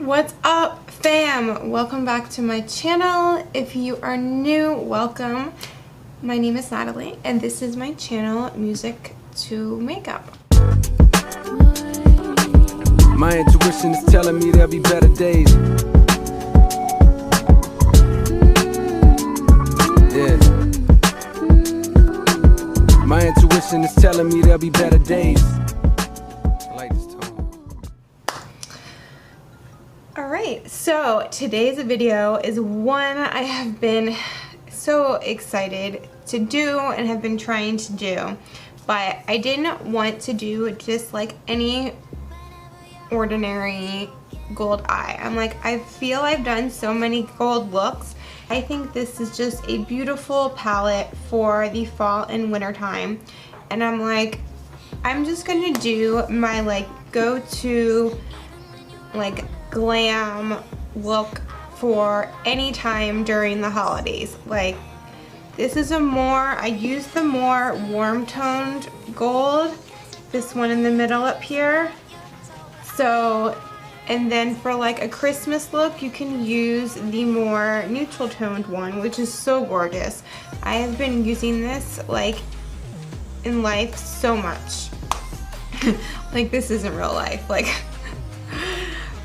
What's up, fam? Welcome back to my channel. If you are new, welcome. My name is Natalie and this is my channel, Music to Makeup. My intuition is telling me there'll be better days. Yeah. My intuition is telling me there'll be better days. I like this tone. Alright, so today's video is one I have been so excited to do and have been trying to do, but I didn't want to do just like any ordinary gold eye. I'm like, I feel I've done so many gold looks. I think this is just a beautiful palette for the fall and winter time, and I'm like, I'm just gonna do my like go-to like glam look for any time during the holidays. Like, this is I use the more warm toned gold, this one in the middle up here. So, and then for like a Christmas look, you can use the more neutral toned one, which is so gorgeous. I have been using this like in life so much. Like, this isn't real life, like,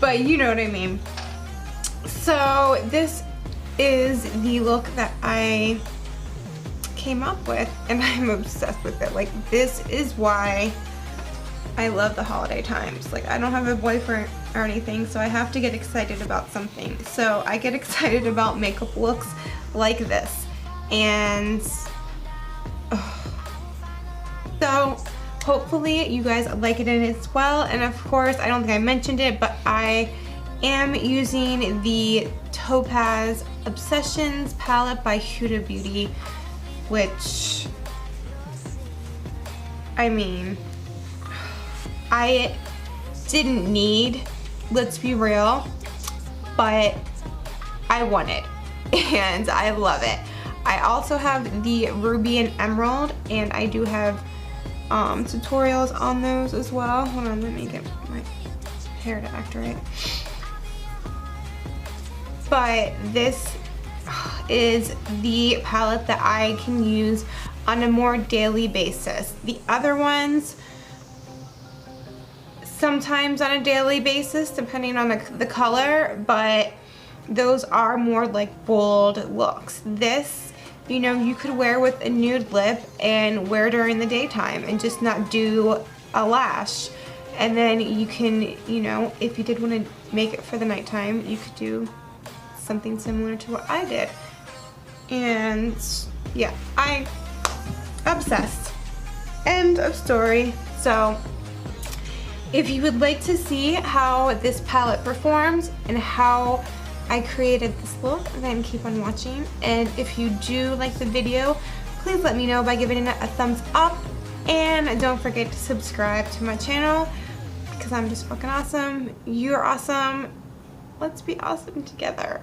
but you know what I mean. So this is the look that I came up with and I'm obsessed with it. Like, this is why I love the holiday times. Like, I don't have a boyfriend or anything, so I have to get excited about something. So I get excited about makeup looks like this. And so hopefully you guys like it in as well. And of course, I don't think I mentioned it, but I am using the Topaz Obsessions palette by Huda Beauty, which, I mean, I didn't need, let's be real, but I want it and I love it. I also have the Ruby and Emerald, and I do have tutorials on those as well. Hold on, let me get my hair to act right. But this is the palette that I can use on a more daily basis. The other ones, sometimes on a daily basis depending on the color, but those are more like bold looks. This, you know, you could wear with a nude lip and wear during the daytime and just not do a lash. And then you can, you know, if you did want to make it for the nighttime, you could do something similar to what I did. And yeah, I'm obsessed. End of story. So if you would like to see how this palette performs and how I created this look, then keep on watching. And if you do like the video, please let me know by giving it a thumbs up. And don't forget to subscribe to my channel because I'm just fucking awesome. You're awesome. Let's be awesome together.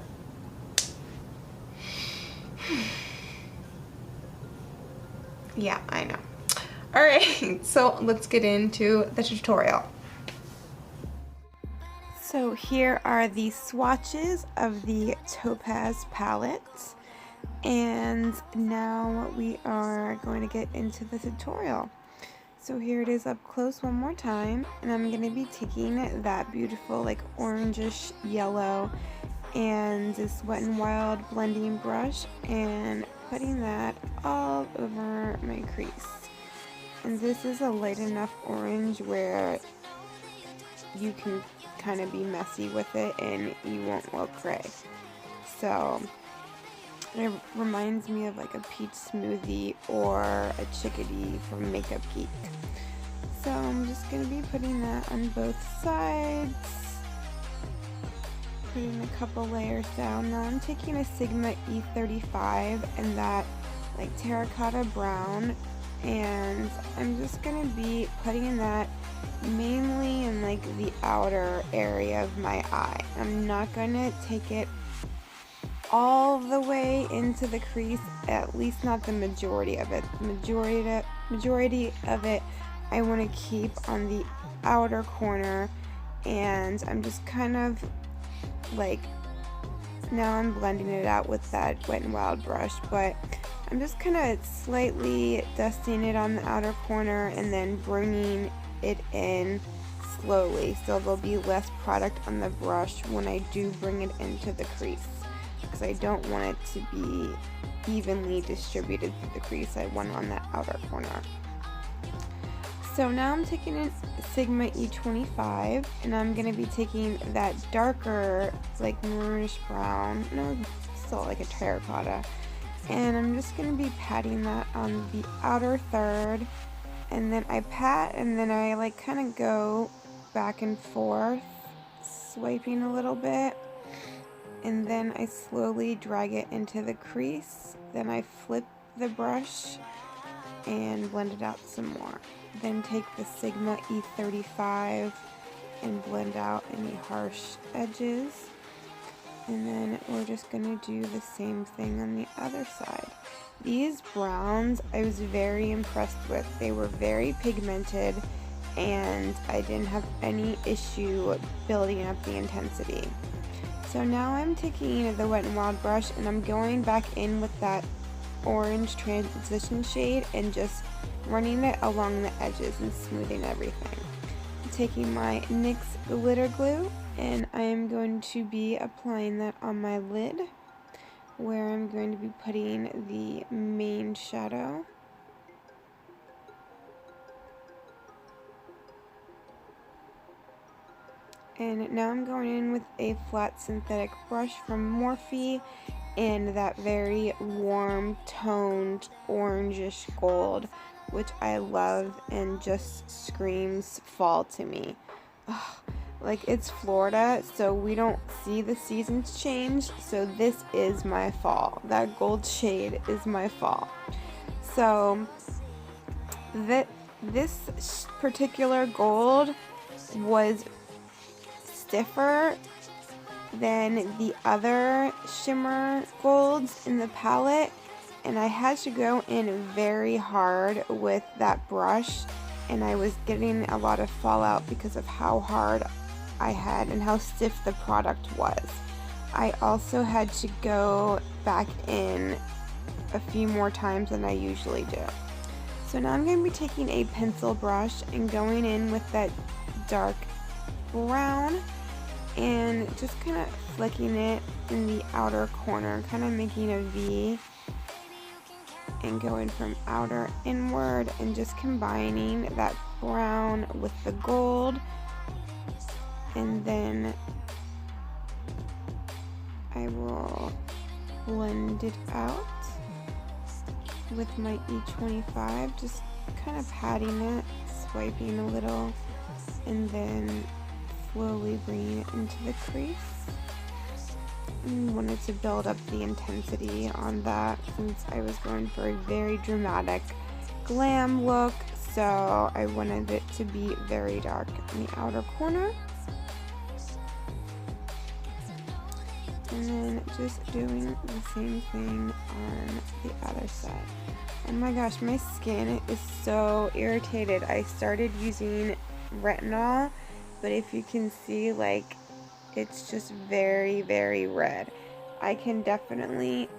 Yeah, I know. Alright, so let's get into the tutorial. So here are the swatches of the Topaz palette, and now we are going to get into the tutorial. So here it is up close one more time, and I'm going to be taking that beautiful like orangish yellow and this Wet n Wild blending brush and putting that all over my crease. And this is a light enough orange where you can kind of be messy with it and you won't look gray. So it reminds me of like a peach smoothie or a chickadee from Makeup Geek. So I'm just going to be putting that on both sides, putting a couple layers down. Now I'm taking a Sigma E35 and that like terracotta brown, and I'm just going to be putting that mainly in like the outer area of my eye. I'm not going to take it all the way into the crease, at least not the majority of it. The majority of it I want to keep on the outer corner, and I'm just kind of like, now I'm blending it out with that Wet n Wild brush, but I'm just kind of slightly dusting it on the outer corner and then bringing it in slowly, so there'll be less product on the brush when I do bring it into the crease, because I don't want it to be evenly distributed through the crease. I want it on that outer corner. So now I'm taking a Sigma E25, and I'm going to be taking that darker, like maroonish brown, no, still like a terracotta, and I'm just going to be patting that on the outer third, and then I pat, and then I like kind of go back and forth, swiping a little bit, and then I slowly drag it into the crease. Then I flip the brush and blend it out some more. Then take the Sigma E35 and blend out any harsh edges. And then we're just going to do the same thing on the other side. These browns I was very impressed with. They were very pigmented, and I didn't have any issue building up the intensity. So now I'm taking the Wet n Wild brush and I'm going back in with that orange transition shade and just running it along the edges and smoothing everything. I'm taking my NYX glitter glue, and I am going to be applying that on my lid, where I'm going to be putting the main shadow. And now I'm going in with a flat synthetic brush from Morphe in that very warm toned orangish gold, which I love and just screams fall to me. Ugh, like, it's Florida, so we don't see the seasons change, so this is my fall. That gold shade is my fall. So this particular gold was stiffer than the other shimmer golds in the palette, and I had to go in very hard with that brush, and I was getting a lot of fallout because of how hard I had and how stiff the product was. I also had to go back in a few more times than I usually do. So now I'm going to be taking a pencil brush and going in with that dark brown and just kind of flicking it in the outer corner, kind of making a V and going from outer inward and just combining that brown with the gold. And then I will blend it out with my E25, just kind of patting it, swiping a little, and then slowly bringing it into the crease. And wanted to build up the intensity on that since I was going for a very dramatic glam look, so I wanted it to be very dark in the outer corner. And then just doing the same thing on the other side. Oh my gosh, my skin is so irritated. I started using retinol, but if you can see, like, it's just very, very red. I can definitely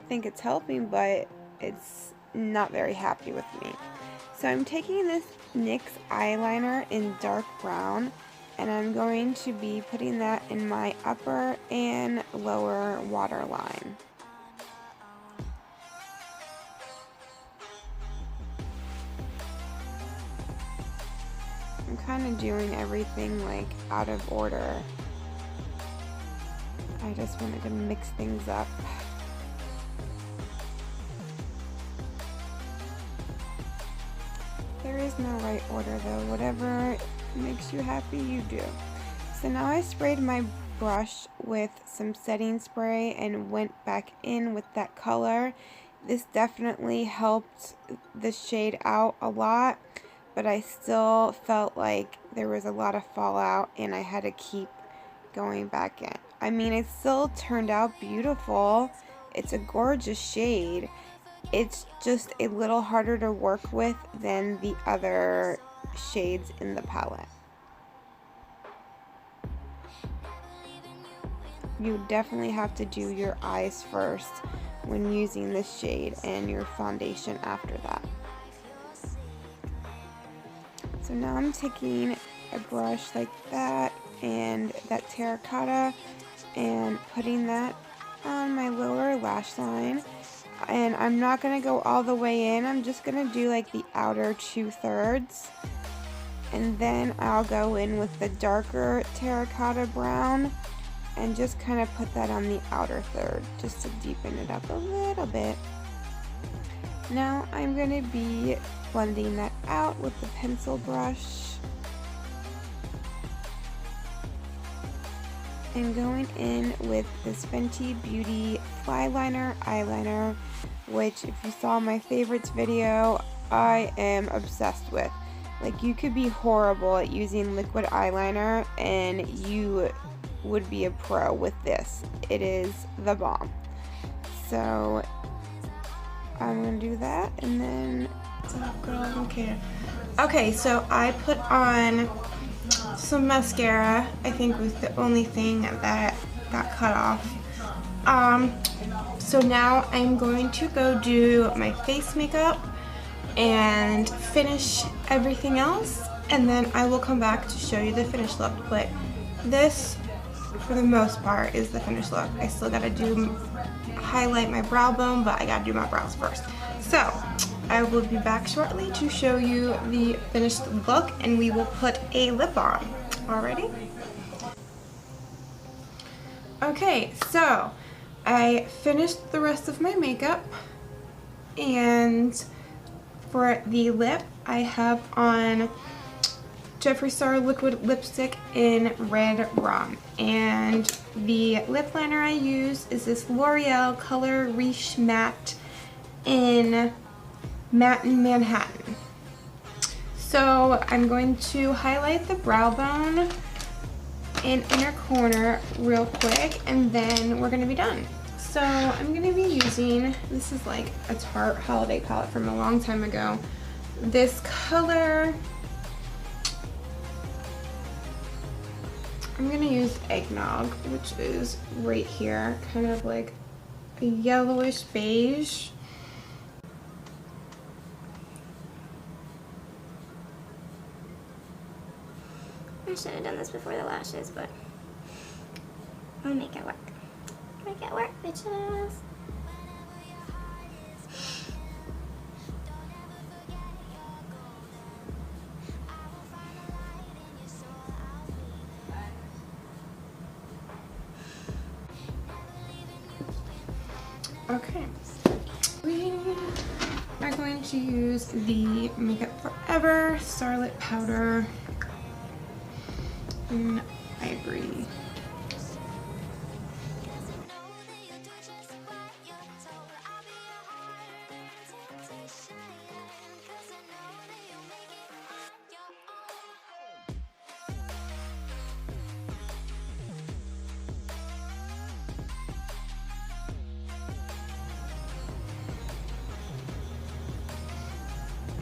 think it's helping, but it's not very happy with me. So I'm taking this NYX eyeliner in dark brown, and I'm going to be putting that in my upper and lower waterline. I'm kind of doing everything like out of order. I just wanted to mix things up. There is no right order though. Whatever makes you happy, you do. So now I sprayed my brush with some setting spray and went back in with that color. This definitely helped the shade out a lot, but I still felt like there was a lot of fallout and I had to keep going back in. I mean, it still turned out beautiful. It's a gorgeous shade. It's just a little harder to work with than the other shades in the palette. you definitely have to do your eyes first when using this shade and your foundation after that. So now I'm taking a brush like that and that terracotta and putting that on my lower lash line. And I'm not going to go all the way in, I'm just going to do like the outer 2/3. And then I'll go in with the darker terracotta brown and just kind of put that on the outer third just to deepen it up a little bit. Now I'm going to be blending that out with the pencil brush and going in with this Fenty Beauty FLYLINER eyeliner, which if you saw my favorites video, I am obsessed with. Like, you could be horrible at using liquid eyeliner and you would be a pro with this. It is the bomb. So I'm gonna do that and then okay, so I put on some mascara. I think was the only thing that got cut off. So now I'm going to go do my face makeup and finish everything else, and then I will come back to show you the finished look. But this, for the most part, is the finished look. I still gotta highlight my brow bone, but I gotta do my brows first. So I will be back shortly to show you the finished look, and we will put a lip on. Alrighty? Okay, so I finished the rest of my makeup, and for the lip, I have on JEFFREE liquid lipstick in REDRUM, and the lip liner I use is this L'Oreal Color Riche Matte in Matte in Manhattan. So I'm going to highlight the brow bone and inner corner real quick, and then we're going to be done. So I'm going to be using, this is like a Tarte holiday palette from a long time ago. This color, I'm going to use Eggnog, which is right here, kind of like a yellowish beige. I should have done this before the lashes, but I'll make it work. Make it work, bitches. Okay, we are going to use the Makeup Forever Starlit Powder in Ivory.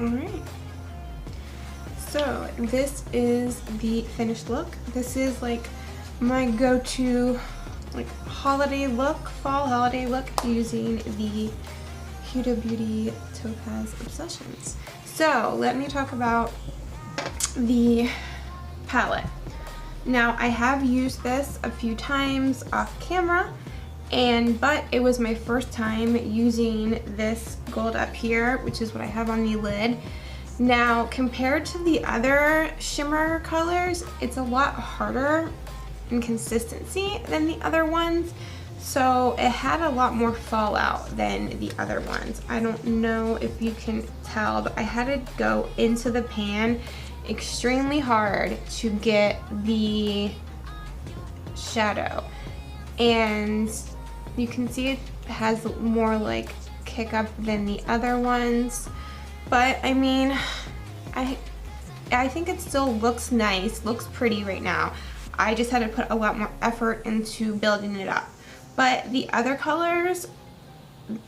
Alright, so this is the finished look. This is like my go-to like holiday look, fall holiday look, using the Huda Beauty Topaz Obsessions. So let me talk about the palette. Now I have used this a few times off camera, but it was my first time using this gold up here, which is what I have on the lid. Now, compared to the other shimmer colors, it's a lot harder in consistency than the other ones, so it had a lot more fallout than the other ones. I don't know if you can tell, but I had to go into the pan extremely hard to get the shadow, and you can see it has more like kick up than the other ones, but I mean, I think it still looks nice, looks pretty right now. I just had to put a lot more effort into building it up. But the other colors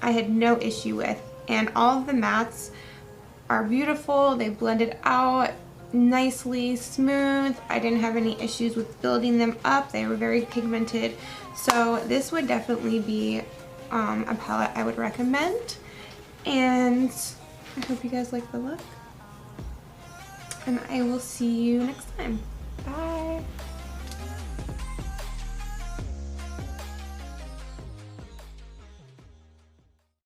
I had no issue with, and all of the mattes are beautiful. They blended out. nicely smooth. I didn't have any issues with building them up. They were very pigmented. So this would definitely be a palette I would recommend. And I hope you guys like the look. And I will see you next time. Bye.